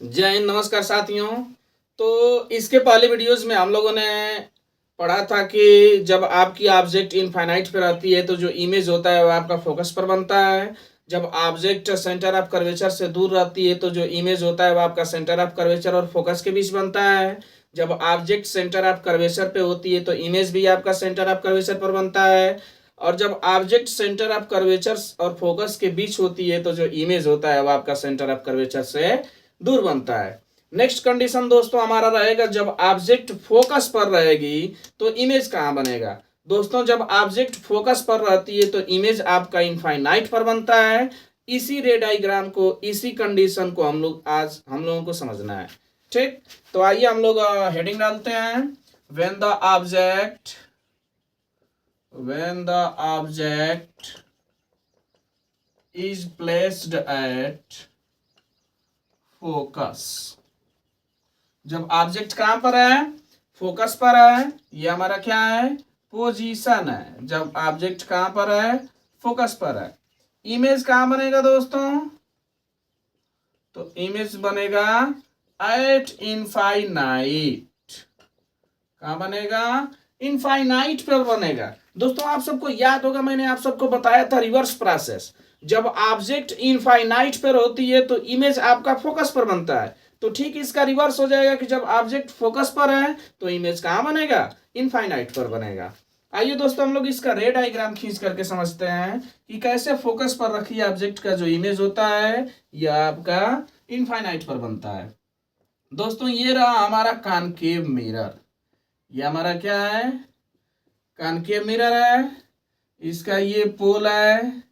जय हिंद। नमस्कार साथियों। तो इसके पहले वीडियोस में हम लोगों ने पढ़ा था कि जब आपकी ऑब्जेक्ट इनफाइनाइट पर आती है तो जो इमेज होता है वो आपका फोकस पर बनता है। जब ऑब्जेक्ट सेंटर ऑफ कर्वेचर से दूर रहती है तो जो इमेज होता है वो आपका सेंटर ऑफ कर्वेचर और फोकस के बीच बनता है। जब ऑब्जेक्ट सेंटर ऑफ कर्वेचर पे होती है तो इमेज भी आपका सेंटर ऑफ कर्वेचर पर बनता है। और जब ऑब्जेक्ट सेंटर ऑफ कर्वेचर और फोकस के बीच होती है तो जो इमेज होता है वो आपका सेंटर ऑफ कर्वेचर से दूर बनता है। नेक्स्ट कंडीशन दोस्तों हमारा रहेगा जब ऑब्जेक्ट फोकस पर रहेगी तो इमेज कहाँ बनेगा। दोस्तों जब ऑब्जेक्ट फोकस पर रहती है तो इमेज आपका इनफाइनाइट पर बनता है। इसी रे डायग्राम को, इसी कंडीशन को हम लोगों को समझना है। ठीक, तो आइए हम लोग हेडिंग डालते हैं। When the object is placed at focus. जब ऑब्जेक्ट कहां पर है? फोकस पर है। ये हमारा क्या है? पोजीशन है। जब ऑब्जेक्ट कहां पर है? फोकस पर है। इमेज कहां बनेगा दोस्तों? तो इमेज बनेगा एट इनफाइनाइट। कहां बनेगा? इनफाइनाइट पर बनेगा। दोस्तों आप सबको याद होगा, मैंने आप सबको बताया था रिवर्स प्रोसेस। जब ऑब्जेक्ट इनफाइनाइट पर होती है तो इमेज आपका फोकस पर बनता है। तो ठीक इसका रिवर्स हो जाएगा कि जब ऑब्जेक्ट फोकस पर है तो इमेज कहां बनेगा? इनफाइनाइट पर बनेगा। आइए दोस्तों हम लोग इसका रे डायग्राम खींच करके समझते हैं कि कैसे फोकस पर रखी ऑब्जेक्ट का जो इमेज होता है यह आपका इनफाइनाइट पर बनता है। दोस्तों ये रहा हमारा कॉनकेव मिरर। ये हमारा क्या है? कॉनकेव मिरर है। इसका ये पोल है,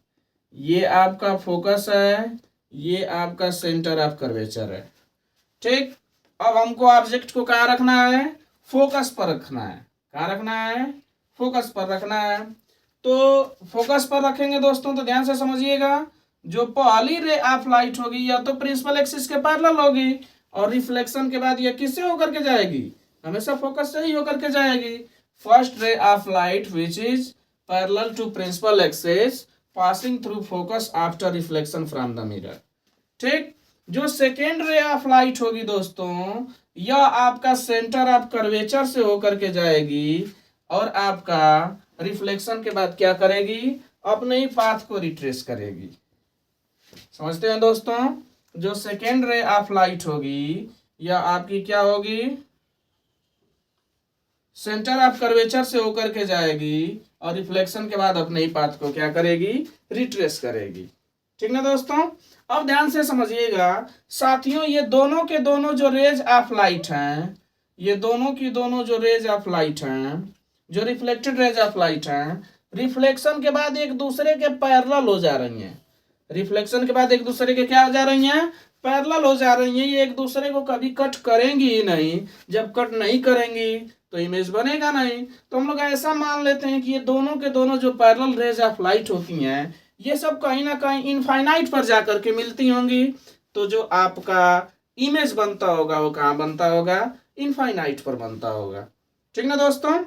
ये आपका फोकस है, ये आपका सेंटर ऑफ कर्वेचर है। ठीक, अब हमको ऑब्जेक्ट को कहाँ रखना है? फोकस पर रखना है। कहाँ रखना है? फोकस पर रखना है। तो फोकस पर रखेंगे दोस्तों तो ध्यान से समझिएगा, जो पहली रे ऑफ लाइट होगी या तो प्रिंसिपल एक्सिस के पैरेलल होगी और रिफ्लेक्शन के बाद यह किससे होकर के जाएगी? हमेशा फोकस से ही होकर के जाएगी। First ray of light which is parallel to principal axis passing through focus after reflection from the mirror. ठीक, जो सेकेंड रे ऑफ लाइट होगी दोस्तों यह आपका सेंटर ऑफ कर्वेचर से होकर के जाएगी और आपका रिफ्लेक्शन के बाद क्या करेगी? अपने ही पाथ को रिट्रेस करेगी। समझते हैं दोस्तों? जो सेकेंड रे ऑफ लाइट होगी यह आपकी क्या होगी? सेंटर ऑफ कर्वेचर से होकर के जाएगी और रिफ्लेक्शन के बाद अपने ही पाथ को क्या करेगी? रिट्रेस करेगी। ठीक ना दोस्तों? अब ध्यान से समझिएगा साथियों, ये दोनों के दोनों जो रेज ऑफ लाइट हैं, ये दोनों की दोनों जो रेज ऑफ लाइट हैं, जो रिफ्लेक्टेड रेज ऑफ लाइट हैं, रिफ्लेक्शन के बाद एक दूसरे के पैरेलल हो जा रही हैं। रिफ्लेक्शन के बाद एक दूसरे के क्या हो जा रही हैं? पैरेलल हो जा रही हैं। ये एक दूसरे को कभी कट करेंगी ही नहीं। जब कट नहीं करेंगी तो इमेज बनेगा नहीं। तो हम लोग ऐसा मान लेते हैं कि ये दोनों के दोनों जो पैरेलल रेज ऑफ लाइट होती हैं ये सब कहीं ना कहीं इनफाइनाइट पर जाकर के मिलती होंगी। तो जो आपका इमेज बनता होगा वो कहाँ बनता होगा? इनफाइनाइट पर बनता होगा। ठीक ना दोस्तों?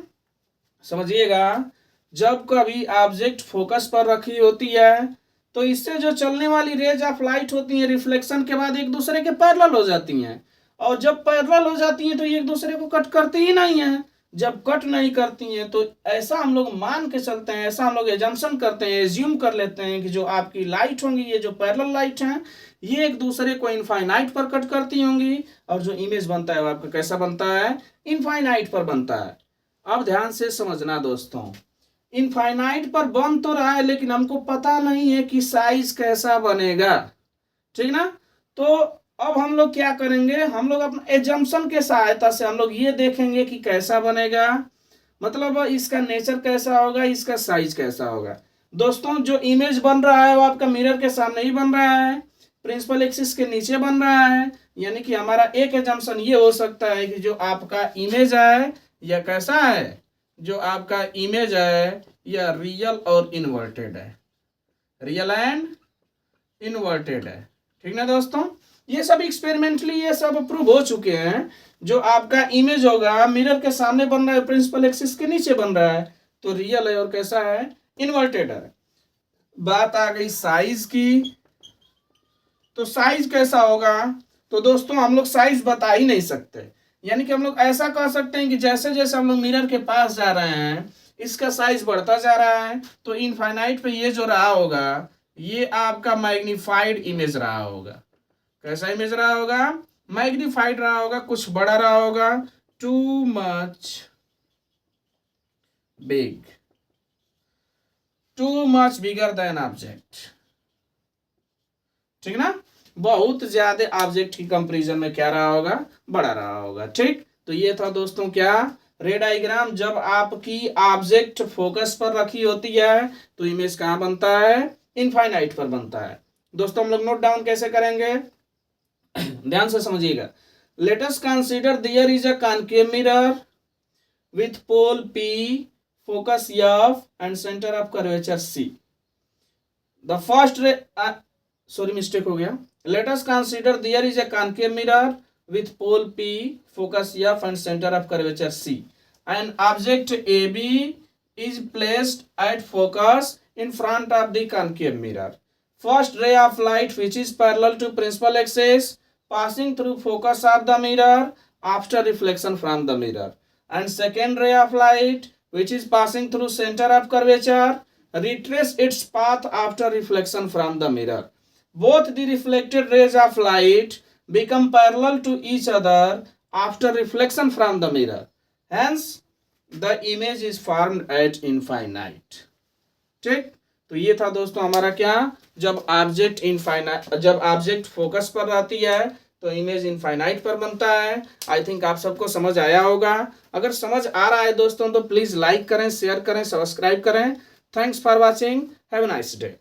समझिएगा, जब कभी ऑब्जेक्ट फोकस पर रखी होती है तो इससे जो चलने वाली रेज ऑफ लाइट होती हैं रिफ्लेक्शन के बाद एक दूसरे के पैरेलल हो जाती हैं। और जब पैरेलल हो जाती हैं तो ये एक दूसरे को कट करती ही नहीं है। जब कट नहीं करती हैं तो ऐसा हम लोग मान के चलते हैं, ऐसा हम लोग एजम्पशन करते हैं, एज्यूम कर लेते हैं कि जो आपकी लाइट होंगी, ये जो पैरेलल लाइट हैं, ये एक दूसरे को इनफाइनाइट पर कट करती होंगी और जो इमेज बनता है वो आपका कैसा बनता है? इनफाइनाइट पर बनता है। अब ध्यान से समझना दोस्तों, इनफाइनाइट पर बन तो रहा है लेकिन हमको पता नहीं है कि साइज कैसा बनेगा। ठीक ना? तो अब हम लोग क्या करेंगे? हम लोग अपने एजम्पशन के सहायता से हम लोग ये देखेंगे कि कैसा बनेगा, मतलब इसका नेचर कैसा होगा, इसका साइज कैसा होगा। दोस्तों जो इमेज बन रहा है वो आपका मिरर के सामने ही बन रहा है, प्रिंसिपल एक्सिस के नीचे बन रहा है। यानी कि हमारा एक एजम्पशन ये हो सकता है कि जो आपका इमेज है यह कैसा है? जो आपका इमेज है यह रियल और इन्वर्टेड है। रियल एंड इन्वर्टेड है। ठीक ना दोस्तों? ये सब एक्सपेरिमेंटली ये सब प्रूव हो चुके हैं। जो आपका इमेज होगा मिरर के सामने बन रहा है, प्रिंसिपल एक्सिस के नीचे बन रहा है, तो रियल है और कैसा है? इन्वर्टेड है। बात आ गई साइज की। तो साइज कैसा होगा? तो दोस्तों हम लोग साइज बता ही नहीं सकते। यानी कि हम लोग ऐसा कह सकते हैं कि जैसे जैसे हम लोग मिरर के पास जा रहे हैं इसका साइज बढ़ता जा रहा है, तो इनफाइनाइट पे ये जो रहा होगा ये आपका मैग्नीफाइड इमेज रहा होगा। कैसा इमेज रहा होगा? मैग्नीफाइड रहा होगा, कुछ बड़ा रहा होगा, too much big, too much bigger than object. ठीक ना? बहुत ज्यादा ऑब्जेक्ट की कंपैरिजन में क्या रहा होगा? बड़ा रहा होगा। ठीक, तो ये था दोस्तों क्या? रे डायग्राम। जब आपकी ऑब्जेक्ट फोकस पर रखी होती है तो इमेज कहाँ बनता है? इनफाइनाइट पर बनता है। दोस्तों हम लोग नोट डाउन कैसे करेंगे? ध्यान से समझिएगा। Let us consider there is a concave mirror with pole P, focus F and center of curvature C. The first ray sorry mistake हो गया। Let us consider there is a concave mirror with pole P, focus F and center of curvature C. An object AB is placed at focus in front of the concave mirror. First ray of light which is parallel to principal axis passing through focus of the mirror after reflection from the mirror, and second ray of light which is passing through center of curvature retrace its path after reflection from the mirror. Both the reflected rays of light become parallel to each other after reflection from the mirror. Hence, the image is formed at infinite. ठीक, तो ये था दोस्तों हमारा क्या? जब object focus पर रहती है तो इमेज इनफाइनाइट पर बनता है। आई थिंक आप सबको समझ आया होगा। अगर समझ आ रहा है दोस्तों तो प्लीज लाइक करें, शेयर करें, सब्सक्राइब करें। Thanks for watching. Have a nice day.